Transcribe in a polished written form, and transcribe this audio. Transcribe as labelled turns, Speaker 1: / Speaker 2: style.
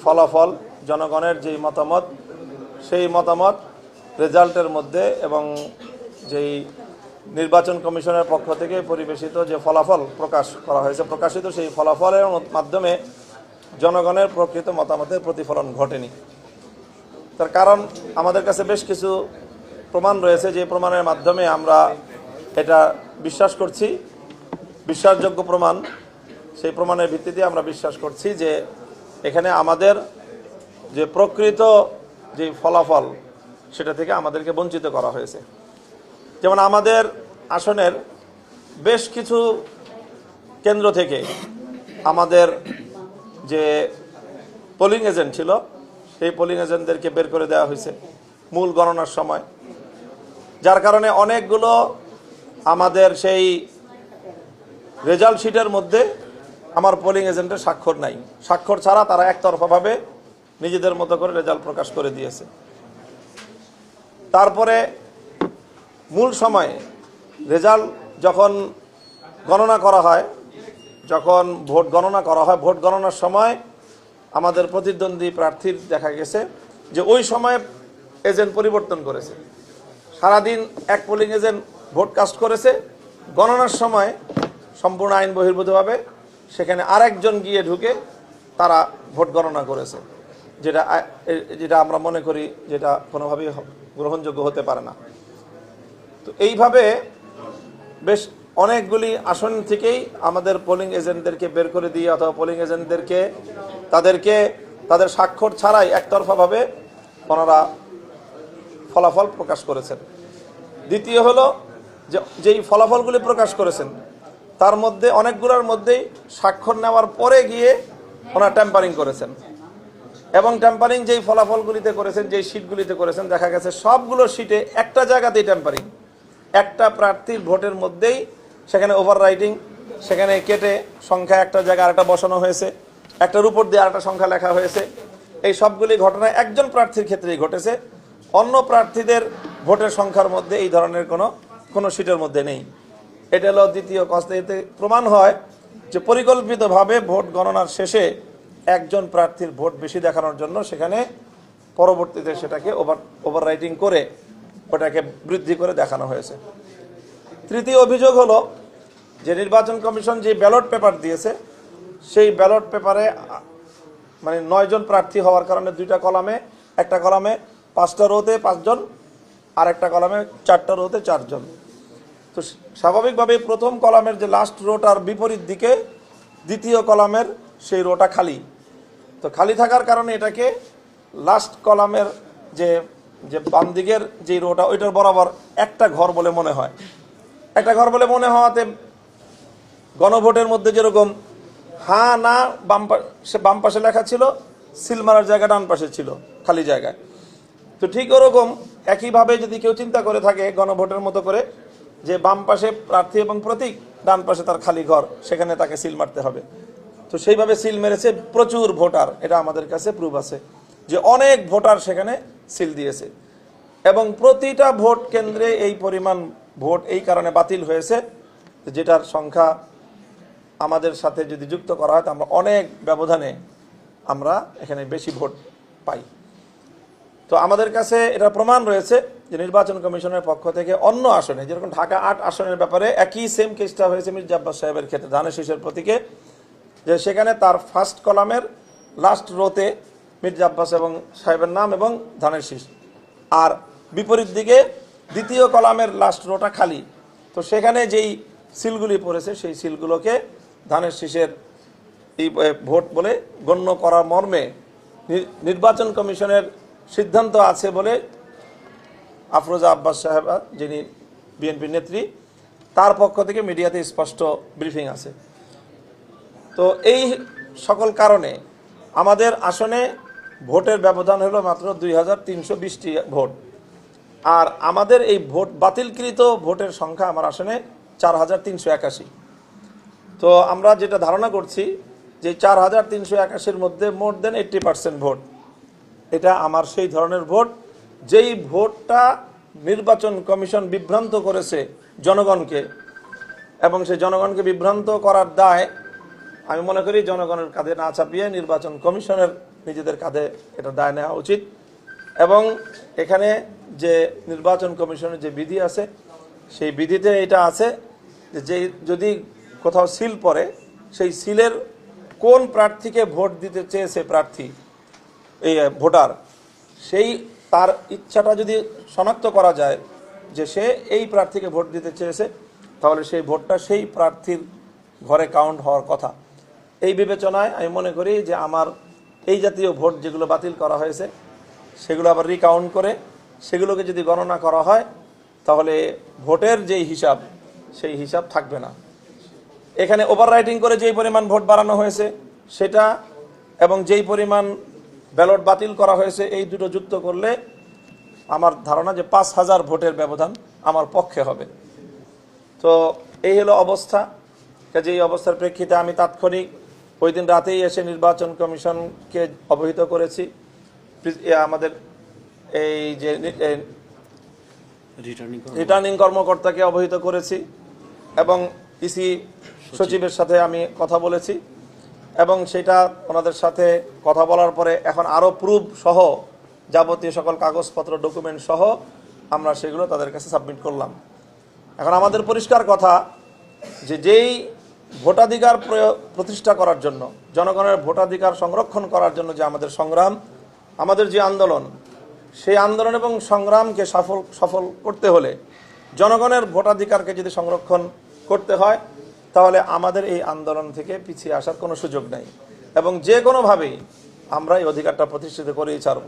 Speaker 1: ফলাফল, জনগণের যেই মতামত, সেই মতামত রেজাল্টের মধ্যে এবং যেই নির্বাচন কমিশনের পক্ষ থেকে পরিবেশিত যে ফলাফল প্রকাশ করা হয়েছে, প্রকাশিত সেই ফলাফলের মাধ্যমে জনগণের প্রকৃত মতামতের প্রতিফলন ঘটেনি। তার কারণ আমাদের কাছে বেশ কিছু প্রমাণ রয়েছে, যে প্রমাণের মাধ্যমে আমরা এটা বিশ্বাস করছি, বিশ্বাসযোগ্য প্রমাণ। সেই প্রমাণের ভিত্তিতে আমরা বিশ্বাস করছি যে এখানে আমাদের যে প্রকৃত যে ফলাফল, সেটা থেকে আমাদেরকে বঞ্চিত করা হয়েছে। যেমন আমাদের আসনের বেশ কিছু কেন্দ্র থেকে আমাদের যে পোলিং এজেন্ট ছিল, সেই পোলিং এজেন্টদেরকে বের করে দেওয়া হয়েছে মূল গণনার সময়, যার কারণে অনেকগুলো আমাদের সেই রেজাল্ট শিটের মধ্যে আমার পোলিং এজেন্টের স্বাক্ষর নাই। স্বাক্ষর ছাড়া তারা একতরফাভাবে নিজেদের মতো করে রেজাল্ট প্রকাশ করে দিয়েছে। তারপরে মূল সময়ে রেজাল্ট যখন গণনা করা হয়, যখন ভোট গণনা করা হয়, ভোট গণনার সময় আমাদের প্রতিদ্বন্দ্বী প্রার্থীর দেখা গেছে যে ওই সময়ে এজেন্ট পরিবর্তন করেছে। সারাদিন এক পোলিং এজেন্ট ভোট কাস্ট করেছে, গণনার সময় সম্পূর্ণ আইন বহির্ভূতভাবে সেখানে আরেকজন গিয়ে ঢুকে তারা ভোট গণনা করেছে, যেটা আমরা মনে করি যেটা কোনোভাবেই গ্রহণযোগ্য হতে পারে না। তো এইভাবে বেশ অনেকগুলি আসন থেকেই আমাদের পোলিং এজেন্টদেরকে বের করে দিয়ে অথবা পোলিং এজেন্টদেরকে তাদের স্বাক্ষর ছাড়াই একতরফাভাবে ওনারা ফলাফল প্রকাশ করেছেন। দ্বিতীয় হলো যেই ফলাফলগুলি প্রকাশ করেছেন তার মধ্যে অনেকগুলোর মধ্যেই স্বাক্ষর নেওয়ার পরে গিয়ে ওনারা ট্যাম্পারিং করেছেন, এবং ট্যাম্পারিং যেই ফলাফলগুলিতে করেছেন, যেই শিটগুলিতে করেছেন, দেখা গেছে সবগুলো শিটে একটা জায়গাতেই ট্যাম্পারিং, একটা প্রার্থীর ভোটের মধ্যেই সেখানে ওভাররাইটিং, সেখানে কেটে সংখ্যা একটা জায়গায় আরেকটা বসানো হয়েছে, একটার উপর দিয়ে আরেকটা সংখ্যা লেখা হয়েছে। এই সবগুলি ঘটনা একজন প্রার্থীর ক্ষেত্রেই ঘটেছে, অন্য প্রার্থীদের ভোটের সংখ্যার মধ্যে এই ধরনের কোনো শিটের মধ্যে নেই। এটা হলো দ্বিতীয় কষ্ট। এতে প্রমাণ হয় যে পরিকল্পিতভাবে ভোট গণনার শেষে একজন প্রার্থীর ভোট বেশি দেখানোর জন্য সেখানে পরবর্তীতে সেটাকে ওভাররাইটিং করে ওটাকে বৃদ্ধি করে দেখানো হয়েছে। তৃতীয় অভিযোগ হলো যে নির্বাচন কমিশন যে ব্যালট পেপার দিয়েছে, সেই ব্যালট পেপারে মানে 9 জন প্রার্থী হওয়ার কারণে দুইটা কলামে, একটা কলামে 5টা রোতে 5 জন, আর একটা কলামে 4টা রোতে 4 জন। তো স্বাভাবিকভাবে প্রথম কলামের যে লাস্ট রোটার বিপরীত দিকে দ্বিতীয় কলামের সেই রোটা খালি। তো খালি থাকার কারণে এটাকে লাস্ট কলামের যে বাম দিকের যে রোটা, ওইটার বরাবর একটা ঘর বলে মনে হয়। একটা ঘর বলে মনে হওয়াতে গণভোটের মধ্যে যেরকম হ্যাঁ না বাম পাশে লেখা ছিল, সিল মারার জায়গা ডান পাশে ছিল খালি জায়গায়। তো ঠিক ওরকম একইভাবে যদি কেউ চিন্তা করে থাকে গণভোটের মতো করে যে বাম পাশে প্রার্থী এবং প্রতীক, ডান পাশে তার খালি ঘর, সেখানে তাকে সিল মারতে হবে, তো সেইভাবে সিল মেরেছে প্রচুর ভোটার। এটা আমাদের কাছে প্রুফ আছে যে অনেক ভোটার সেখানে সিল দিয়েছে, এবং প্রতিটা ভোট কেন্দ্রে এই পরিমাণ ভোট এই কারণে বাতিল হয়েছে, যেটার সংখ্যা আমাদের সাথে যদি যুক্ত করা হয় তো আমরা অনেক ব্যবধানে আমরা এখানে বেশি ভোট পাই। তো আমাদের কাছে এটা প্রমাণ রয়েছে যে নির্বাচন কমিশনের পক্ষ থেকে অন্য আসনে, যেরকম ঢাকা 8 আসনের ব্যাপারে একই সেম কেসটা হয়েছে মির্জা আব্বাস সাহেবের ক্ষেত্রে, ধানের শীষের প্রতীকে, যে সেখানে তার ফার্স্ট কলামের লাস্ট রোতে মির্জা আব্বাস এবং সাহেবের নাম এবং ধানের শীষ, আর বিপরীত দিকে দ্বিতীয় কলামের লাস্ট রোটা খালি। তো সেখানে যেই সিলগুলি পড়েছে সেই সিলগুলোকে ধানের শীষের এই ভোট বলে গণ্য করার মর্মে নির্বাচন কমিশনের সিদ্ধান্ত আছে বলে আফরোজা আব্বাস সাহেবা, যিনি বিএনপির নেত্রী, তার পক্ষ থেকে মিডিয়াতে স্পষ্ট ব্রিফিং আছে। তো এই সকল কারণে আমাদের আসনে ভোটের ব্যবধান হলো মাত্র 2320টি ভোট, আর আমাদের এই ভোট বাতিলকৃত ভোটের সংখ্যা আমার আসনে 4381। তো আমরা যেটা ধারণা করছি যে 4381-র মধ্যে মোর দেন 80% ভোট, এটা আমার সেই ধরনের ভোট যেই ভোটটা নির্বাচন কমিশন বিভ্রান্ত করেছে জনগণকে, এবং সেই জনগণকে বিভ্রান্ত করার দায় আমি মনে করি জনগণের কাঁধে না চাপিয়ে নির্বাচন কমিশনের নিজেদের কাঁধে এটা দায় নেওয়া উচিত। এবং এখানে যে নির্বাচন কমিশনের যে বিধি আছে, সেই বিধিতে এটা আছে যে যদি কোথাও সিল পড়ে, সেই সিলের কোন প্রার্থীকে ভোট দিতে চেয়েছে প্রার্থী, এই ভোটার, সেই তার ইচ্ছাটা যদি শনাক্ত করা যায় যে সে এই প্রার্থীকে ভোট দিতে চেয়েছে, তাহলে সেই ভোটটা সেই প্রার্থীর ঘরে কাউন্ট হওয়ার কথা। এই বিবেচনায় আমি মনে করি যে আমার এই জাতীয় ভোট যেগুলো বাতিল করা হয়েছে, সেগুলো আবার রিকাউন্ট করে সেগুলোকে যদি গণনা করা হয়, তাহলে ভোটের যেই হিসাব, সেই হিসাব থাকবে না। এখানে ওভাররাইটিং করে যেই পরিমাণ ভোট বাড়ানো হয়েছে সেটা এবং যেই পরিমাণ ব্যালট বাতিল করা হয়েছে, এই দুটো যুক্ত করলে আমার ধারণা যে 5,000 ভোটের ব্যবধান আমার পক্ষে হবে। তো এই হলো অবস্থা। কাজে এই অবস্থার প্রেক্ষিতে আমি তাৎক্ষণিক ওই দিন রাতেই এসে নির্বাচন কমিশনকে অবহিত করেছি, আমাদের এই যে রিটার্নিং কর্মকর্তাকে অবহিত করেছি, এবং ইসি সচিবের সাথে আমি কথা বলেছি, এবং সেটা ওনাদের সাথে কথা বলার পরে এখন আরও প্রুফ সহ যাবতীয় সকল কাগজপত্র ডকুমেন্ট সহ আমরা সেগুলো তাদের কাছে সাবমিট করলাম। এখন আমাদের পরিষ্কার কথা যে যেই ভোটাধিকার প্রতিষ্ঠা করার জন্য, জনগণের ভোটাধিকার সংরক্ষণ করার জন্য যে আমাদের সংগ্রাম, আমাদের যে আন্দোলন, সেই আন্দোলন এবং সংগ্রামকে সফল করতে হলে জনগণের ভোটাধিকারকে যদি সংরক্ষণ করতে হয়, তাহলে আমাদের এই আন্দোলন থেকে পিছিয়ে আসার কোনো সুযোগ নেই, এবং যে কোনোভাবেই আমরা এই অধিকারটা প্রতিষ্ঠিত করেই ছাড়ব।